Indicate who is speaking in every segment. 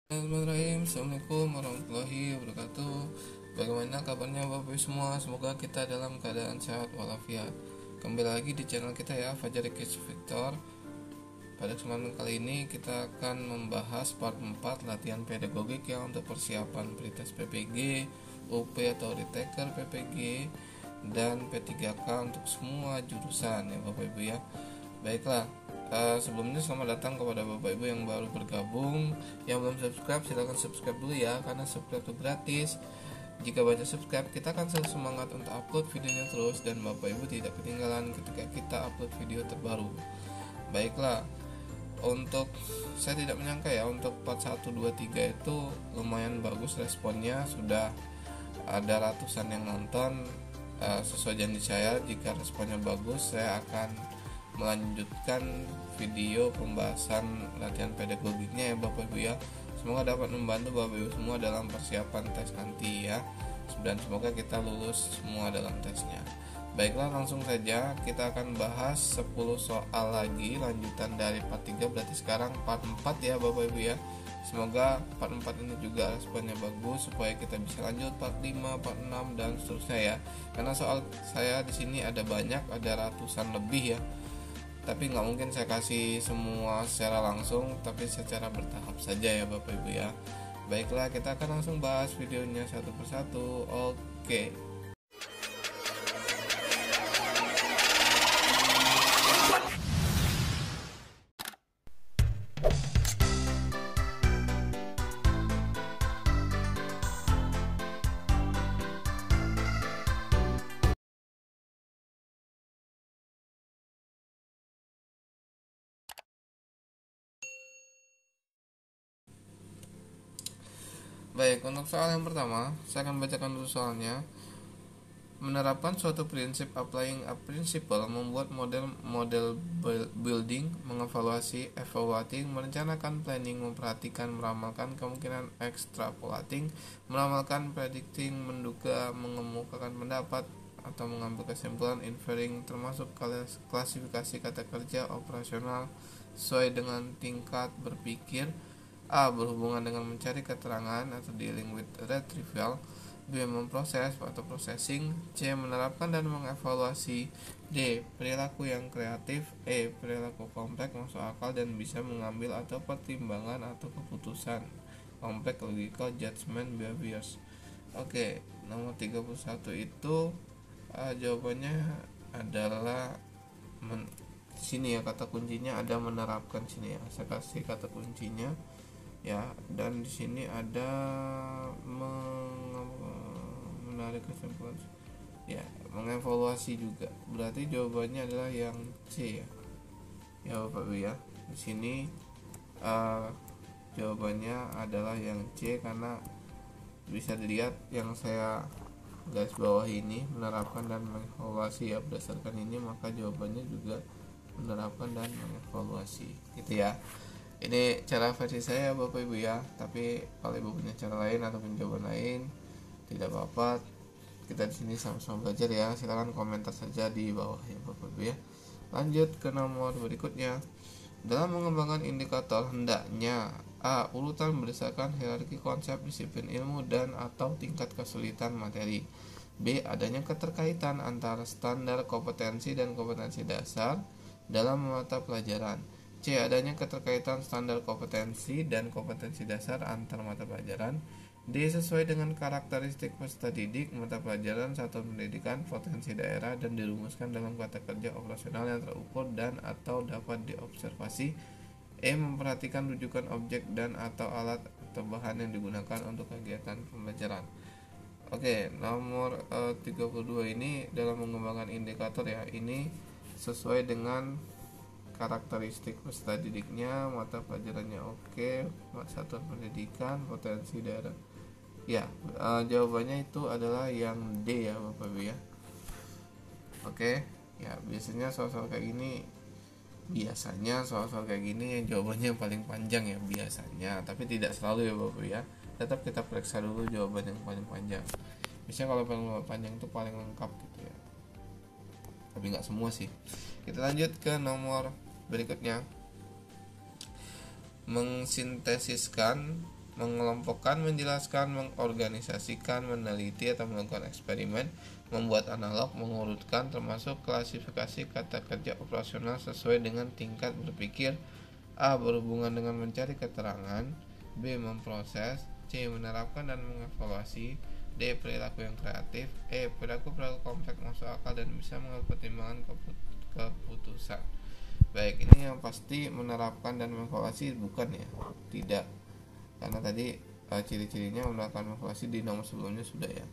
Speaker 1: Bismillahirrahmanirrahim. Assalamualaikum warahmatullahi wabarakatuh. Bagaimana kabarnya Bapak Ibu semua? Semoga kita dalam keadaan sehat walafiat. Kembali lagi di channel kita ya, Fajar Kids Victor. Pada kesempatan kali ini kita akan membahas part 4 latihan pedagogik ya, untuk persiapan pretest PPG, UP atau retake PPG, dan P3K untuk semua jurusan ya Bapak Ibu ya. Baiklah, sebelumnya selamat datang kepada Bapak Ibu yang baru bergabung. Yang belum subscribe silahkan subscribe dulu ya, karena subscribe itu gratis. Jika banyak subscribe, kita akan selalu semangat untuk upload videonya terus, dan Bapak Ibu tidak ketinggalan ketika kita upload video terbaru. Baiklah, untuk saya tidak menyangka ya, untuk part 1, 2, 3 itu lumayan bagus responnya. Sudah ada ratusan yang nonton. Sesuai janji saya, jika responnya bagus, saya akan melanjutkan video pembahasan latihan pedagogiknya ya Bapak Ibu ya. Semoga dapat membantu Bapak Ibu semua dalam persiapan tes nanti ya, dan semoga kita lulus semua dalam tesnya. Baiklah, langsung saja kita akan bahas 10 soal lagi lanjutan dari part 3, berarti sekarang part 4 ya Bapak Ibu ya. Semoga part 4 ini juga responnya bagus supaya kita bisa lanjut part 5, part 6 dan seterusnya ya. Karena soal saya di sini ada banyak, ada ratusan lebih ya. Tapi nggak mungkin saya kasih semua secara langsung, tapi secara bertahap saja ya Bapak Ibu ya. Baiklah, kita akan langsung bahas videonya satu persatu. Oke. Baik, untuk soal yang pertama, saya akan bacakan dulu soalnya. Menerapkan suatu prinsip, applying a principle, membuat model building, mengevaluasi, evaluating, merencanakan, planning, memperhatikan, meramalkan, kemungkinan, extrapolating, meramalkan, predicting, menduga, mengemukakan pendapat atau mengambil kesimpulan, inferring, termasuk klasifikasi kata kerja operasional sesuai dengan tingkat berpikir. A. Berhubungan dengan mencari keterangan atau dealing with retrieval. B. Memproses atau processing. C. Menerapkan dan mengevaluasi. D. Perilaku yang kreatif. E. Perilaku kompleks, masuk akal dan bisa mengambil atau pertimbangan atau keputusan. Kompleks, logical, judgment, behaviors. Oke, nomor 31 itu jawabannya adalah sini ya, kata kuncinya ada menerapkan. Sini ya, saya kasih kata kuncinya ya, dan di sini ada menarik kesimpulan ya, mengevaluasi juga. Berarti jawabannya adalah yang C ya, ya Bapak Ibu ya. Di sini jawabannya adalah yang C, karena bisa dilihat yang saya garis bawah ini, menerapkan dan mengevaluasi ya. Berdasarkan ini maka jawabannya juga menerapkan dan mengevaluasi gitu ya. Ini cara versi saya Bapak Ibu ya, tapi kalau Ibu punya cara lain ataupun jawaban lain tidak apa-apa. Kita di sini sama-sama belajar ya. Silakan komentar saja di bawah ya Bapak Ibu ya. Lanjut ke nomor berikutnya. Dalam mengembangkan indikator, hendaknya A. Urutan berdasarkan hierarki konsep, disiplin ilmu dan atau tingkat kesulitan materi. B. Adanya keterkaitan antara standar kompetensi dan kompetensi dasar dalam mata pelajaran. C. Adanya keterkaitan standar kompetensi dan kompetensi dasar antar mata pelajaran. D. Sesuai dengan karakteristik peserta didik, mata pelajaran, satuan pendidikan, potensi daerah, dan dirumuskan dalam kata kerja operasional yang terukur dan atau dapat diobservasi. E. Memperhatikan rujukan objek dan atau alat atau bahan yang digunakan untuk kegiatan pembelajaran. Oke, nomor 32 ini dalam mengembangkan indikator ya, ini sesuai dengan karakteristik peserta didiknya, mata pelajarannya oke, satuan pendidikan, potensi daerah ya. Jawabannya itu adalah yang D ya Bapak Ibu ya. Oke ya, biasanya soal-soal kayak gini, yang jawabannya yang paling panjang ya biasanya, tapi tidak selalu ya Bapak Ibu ya. Tetap kita periksa dulu jawaban yang paling panjang. Biasanya kalau paling panjang itu paling lengkap gitu ya, tapi nggak semua sih. Kita lanjut ke nomor berikutnya. Mensintesiskan mengelompokkan, menjelaskan, mengorganisasikan, meneliti atau melakukan eksperimen, membuat analog, mengurutkan, termasuk klasifikasi kata kerja operasional sesuai dengan tingkat berpikir. A. Berhubungan dengan mencari keterangan. B. Memproses. C. Menerapkan dan mengevaluasi. D. Perilaku yang kreatif. E. Perilaku kompleks masuk akal dan bisa mengambil pertimbangan keputusan. Baik, ini yang pasti menerapkan dan mengevaluasi bukan ya? Tidak. Karena tadi ciri-cirinya melakukan evaluasi di nomor sebelumnya sudah ya.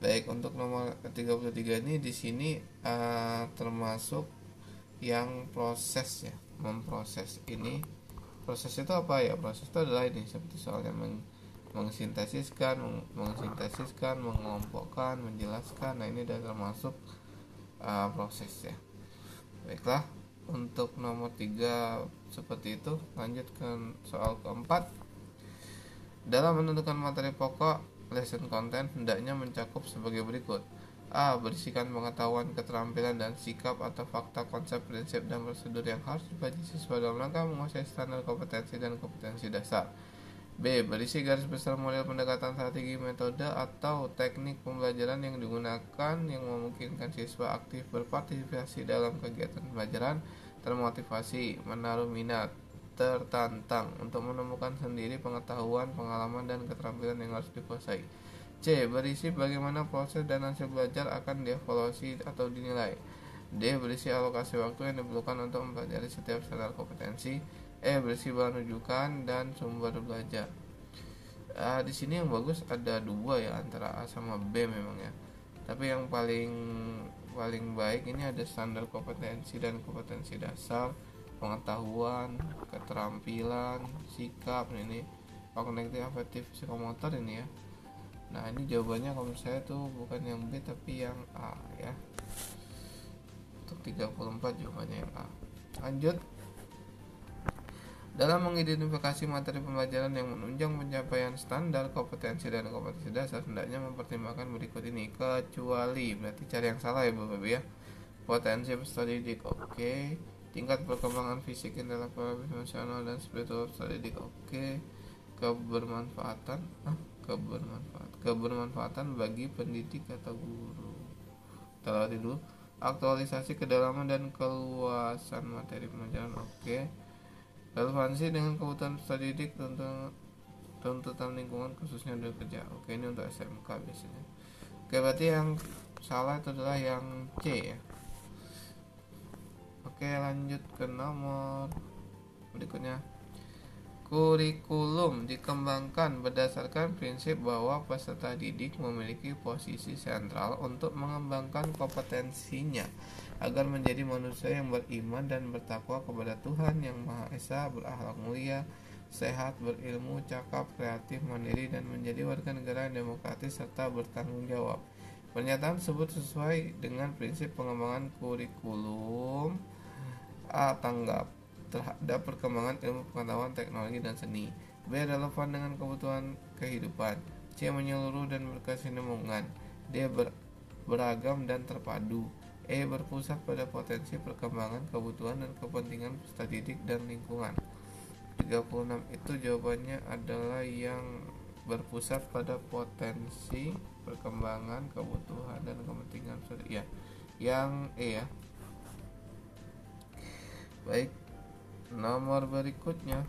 Speaker 1: Baik, untuk nomor 33 ini di sini termasuk yang proses ya, memproses. Ini proses itu apa ya? Proses itu adalah ini seperti soalnya mengsintasiskan, mengelompokkan, menjelaskan. Nah, ini sudah termasuk proses ya. Baiklah, untuk nomor 3 seperti itu. Lanjut ke soal keempat. Dalam menentukan materi pokok, lesson content hendaknya mencakup sebagai berikut. A. Berisikan pengetahuan, keterampilan, dan sikap atau fakta, konsep, prinsip, dan prosedur yang harus dipelajari siswa dalam rangka menguasai standar kompetensi dan kompetensi dasar. B. Berisi garis besar model pendekatan, strategi, metode, atau teknik pembelajaran yang digunakan yang memungkinkan siswa aktif berpartisipasi dalam kegiatan pembelajaran, termotivasi, menaruh minat, tertantang untuk menemukan sendiri pengetahuan, pengalaman, dan keterampilan yang harus dikuasai. C. Berisi bagaimana proses dan hasil belajar akan dievaluasi atau dinilai. D. Berisi alokasi waktu yang diperlukan untuk mempelajari setiap standar kompetensi. E. Berisi bahan rujukan dan sumber belajar. Di sini yang bagus ada dua ya, antara A sama B memang ya. Tapi yang paling baik ini ada standar kompetensi dan kompetensi dasar, pengetahuan, keterampilan, sikap. Ini kognitif, afektif, psikomotor ini ya. Nah, ini jawabannya kalau menurut saya tuh bukan yang B tapi yang A ya. Untuk 34 jawabannya yang A. Lanjut. Dalam mengidentifikasi materi pembelajaran yang menunjang pencapaian standar kompetensi dan kompetensi dasar, hendaknya mempertimbangkan berikut ini. Kecuali, berarti cari yang salah ya Bapak Ibu ya. Potensi peserta didik, oke. Tingkat perkembangan fisik, intelektual, emosional, dan spiritual peserta didik, oke. Kebermanfaatan bagi pendidik atau guru. Kita lewati dulu. Aktualisasi kedalaman dan keluasan materi pembelajaran, oke. Relevansi dengan kebutuhan peserta didik, tuntutan lingkungan khususnya dunia kerja. Oke, ini untuk SMK biasanya. Oke, berarti yang salah itu adalah yang C ya. Oke, lanjut ke nomor berikutnya. Kurikulum dikembangkan berdasarkan prinsip bahwa peserta didik memiliki posisi sentral untuk mengembangkan kompetensinya agar menjadi manusia yang beriman dan bertakwa kepada Tuhan Yang Maha Esa, berakhlak mulia, sehat, berilmu, cakap, kreatif, mandiri, dan menjadi warga negara yang demokratis serta bertanggung jawab. Pernyataan tersebut sesuai dengan prinsip pengembangan kurikulum. A. Tanggap terhadap perkembangan ilmu pengetahuan, teknologi, dan seni. B. Relevan dengan kebutuhan kehidupan. C. Menyeluruh dan berkesinambungan. D. Beragam dan terpadu. E. Berpusat pada potensi perkembangan, kebutuhan, dan kepentingan peserta didik dan lingkungan. 36 itu jawabannya adalah yang berpusat pada potensi perkembangan, kebutuhan, dan kepentingan peserta didik. Ya, yang E ya. Baik, nomor berikutnya.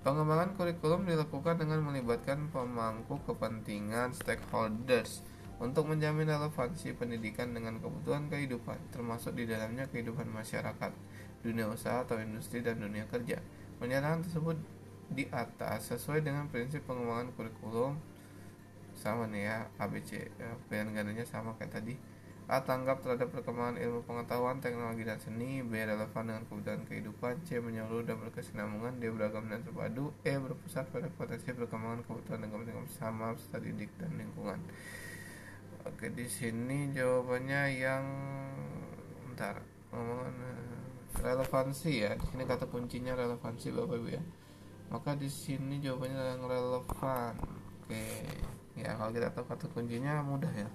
Speaker 1: Pengembangan kurikulum dilakukan dengan melibatkan pemangku kepentingan stakeholders untuk menjamin relevansi pendidikan dengan kebutuhan kehidupan, termasuk di dalamnya kehidupan masyarakat, dunia usaha atau industri, dan dunia kerja. Pernyataan tersebut di atas sesuai dengan prinsip pengembangan kurikulum. Sama nih ya, ABC ya, pilihan gandanya sama kayak tadi. A. Tanggap terhadap perkembangan ilmu pengetahuan, teknologi, dan seni. B. Relevan dengan kebutuhan kehidupan. C. Menyeluruh dan berkesinambungan. D. Beragam dan terpadu. E. Berpusat pada potensi perkembangan kebutuhan dan kepentingan bersama peserta didik dan lingkungan. Oke, di sini jawabannya yang relevansi ya. Di sini kata kuncinya relevansi Bapak Ibu ya. Maka di sini jawabannya yang relevan. Oke. Ya, kalau kita tahu kata kuncinya mudah ya.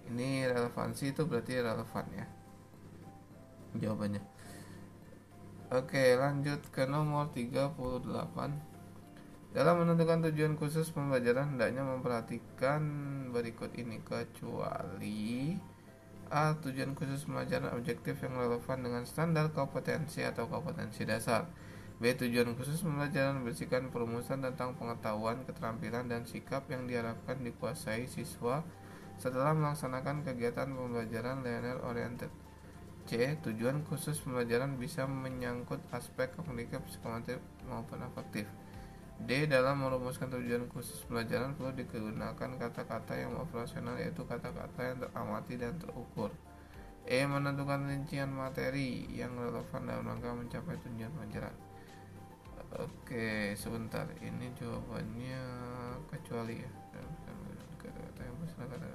Speaker 1: Ini relevansi itu berarti relevan ya jawabannya. Oke, lanjut ke nomor 38. Dalam menentukan tujuan khusus pembelajaran hendaknya memperhatikan berikut ini, kecuali A. Tujuan khusus pembelajaran objektif yang relevan dengan standar kompetensi atau kompetensi dasar. B. Tujuan khusus pembelajaran berisikan perumusan tentang pengetahuan, keterampilan, dan sikap yang diharapkan dikuasai siswa setelah melaksanakan kegiatan pembelajaran learner oriented. C. Tujuan khusus pembelajaran bisa menyangkut aspek kognitif, psikomotor maupun afektif. D. Dalam merumuskan tujuan khusus pembelajaran perlu digunakan kata-kata yang operasional, yaitu kata-kata yang teramati dan terukur. E. Menentukan rincian materi yang relevan dalam rangka mencapai tujuan pembelajaran. Oke, sebentar. Ini jawabannya kecuali ya. Kata-kata yang bersangkutan.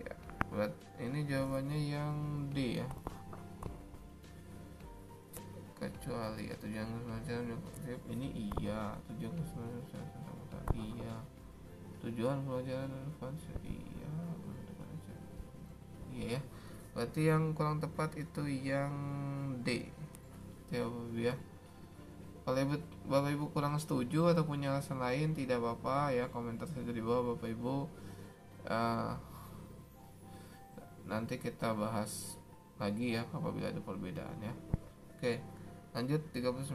Speaker 1: Ya, buat ini jawabannya yang D ya. Kecuali ya, tujuan pembelajaran ini iya, tujuan pembelajaran iya, tujuan pembelajaran iya, iya ya. Berarti yang kurang tepat itu yang D jawab ya. Kalau Bapak Ibu kurang setuju atau punya alasan lain, tidak apa-apa ya, komentar saja di bawah Bapak Ibu. Nanti kita bahas lagi ya apabila ada perbedaan ya. Oke, lanjut 39.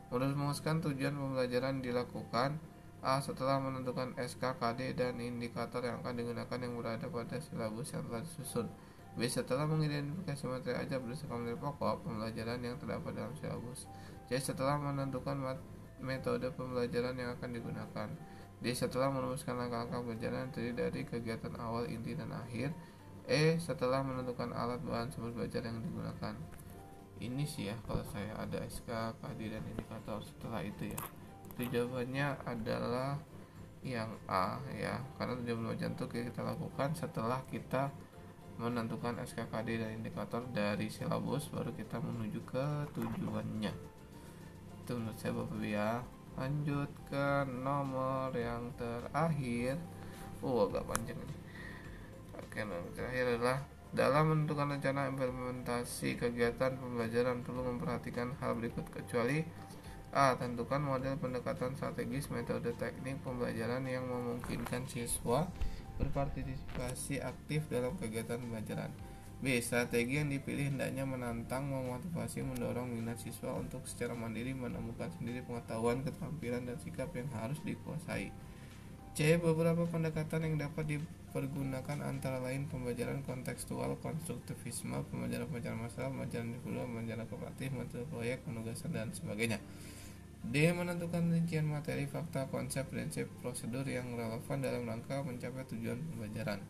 Speaker 1: Merumuskan tujuan pembelajaran dilakukan A. Setelah menentukan SKKD dan indikator yang akan digunakan yang berada pada silabus yang telah disusun. B. Setelah mengidentifikasi materi ajar berdasarkan materi pokok pembelajaran yang terdapat dalam silabus. C. Setelah menentukan metode pembelajaran yang akan digunakan. D. Setelah merumuskan langkah-langkah pembelajaran terdiri dari kegiatan awal, inti, dan akhir. E. Setelah menentukan alat bahan sumber belajar yang digunakan. Ini sih ya, kalau saya ada SK, KD, dan indikator setelah itu ya. Itu jawabannya adalah yang A ya, karena tujuan pembelajaran itu kita lakukan setelah kita menentukan SKKD dan indikator dari silabus, baru kita menuju ke tujuannya. Itu menurut saya Bapak Ibu ya. Lanjut ke nomor yang terakhir. Agak panjang ini. Oke, nomor terakhir adalah dalam menentukan rencana implementasi kegiatan pembelajaran perlu memperhatikan hal berikut, kecuali A. Tentukan model pendekatan strategis, metode teknik pembelajaran yang memungkinkan siswa berpartisipasi aktif dalam kegiatan pembelajaran. B. Strategi yang dipilih hendaknya menantang, memotivasi, mendorong minat siswa untuk secara mandiri menemukan sendiri pengetahuan, keterampilan, dan sikap yang harus dikuasai. C. Beberapa pendekatan yang dapat dipergunakan antara lain pembelajaran kontekstual, konstruktivisme, pembelajaran masalah, pembelajaran individual, pembelajaran kooperatif, metode proyek, penugasan, dan sebagainya. D. Menentukan rincian materi, fakta, konsep, prinsip, prosedur yang relevan dalam rangka mencapai tujuan pembelajaran.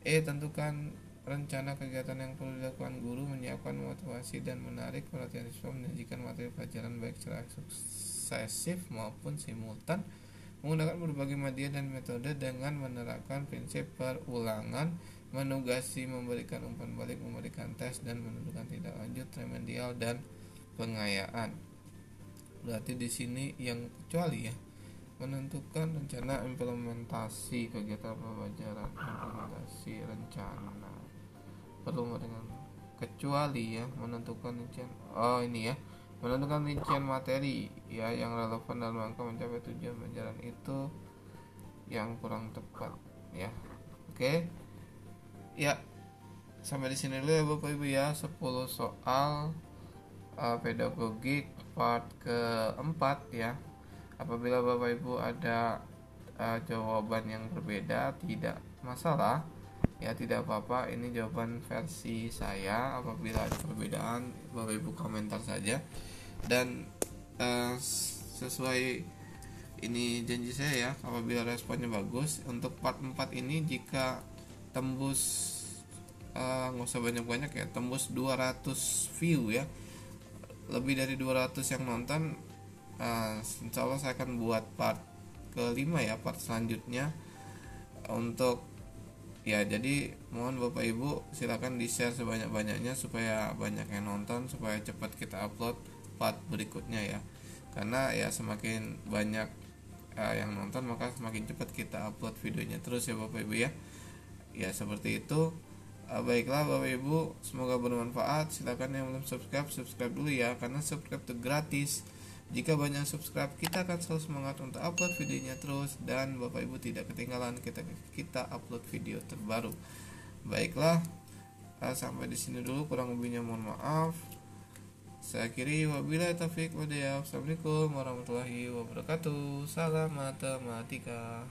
Speaker 1: E. Tentukan rencana kegiatan yang perlu dilakukan guru, menyiapkan motivasi dan menarik perhatian siswa, menyajikan materi pelajaran baik secara suksesif maupun simultan, menggunakan berbagai media dan metode dengan menerapkan prinsip perulangan, menugasi, memberikan umpan balik, memberikan tes, dan menentukan tindak lanjut remedial dan pengayaan. Berarti di sini yang kecuali ya, menentukan rencana implementasi kegiatan pembelajaran, implementasi rencana perlu dengan kecuali ya, menentukan rincian ini ya, menentukan rincian materi ya yang relevan dalam rangka mencapai tujuan pembelajaran, itu yang kurang tepat ya. Oke ya, sampai di sini dulu ya Bapak Ibu ya, 10 soal pedagogik part keempat ya. Apabila Bapak Ibu ada jawaban yang berbeda, tidak masalah ya, tidak apa-apa, ini jawaban versi saya. Apabila ada perbedaan, Bapak Ibu komentar saja. Dan sesuai ini janji saya ya, apabila responnya bagus untuk part 4 ini, jika tembus nggak usah banyak-banyak ya, tembus 200 view ya, lebih dari 200 yang nonton, insya Allah saya akan buat part kelima ya, part selanjutnya untuk ya. Jadi mohon Bapak Ibu silakan di share sebanyak-banyaknya supaya banyak yang nonton, supaya cepat kita upload part berikutnya ya. Karena ya semakin banyak yang nonton, maka semakin cepat kita upload videonya terus ya Bapak Ibu ya. Ya seperti itu. Baiklah Bapak Ibu, semoga bermanfaat. Silakan yang belum subscribe dulu ya, karena subscribe itu gratis. Jika banyak subscribe, kita akan selalu semangat untuk upload videonya terus, dan Bapak Ibu tidak ketinggalan kita upload video terbaru. Baiklah, sampai di sini dulu, kurang lebihnya mohon maaf. Saya akhiri, wabillahi taufiq walhidayah. Assalamualaikum warahmatullahi wabarakatuh. Salam matematika.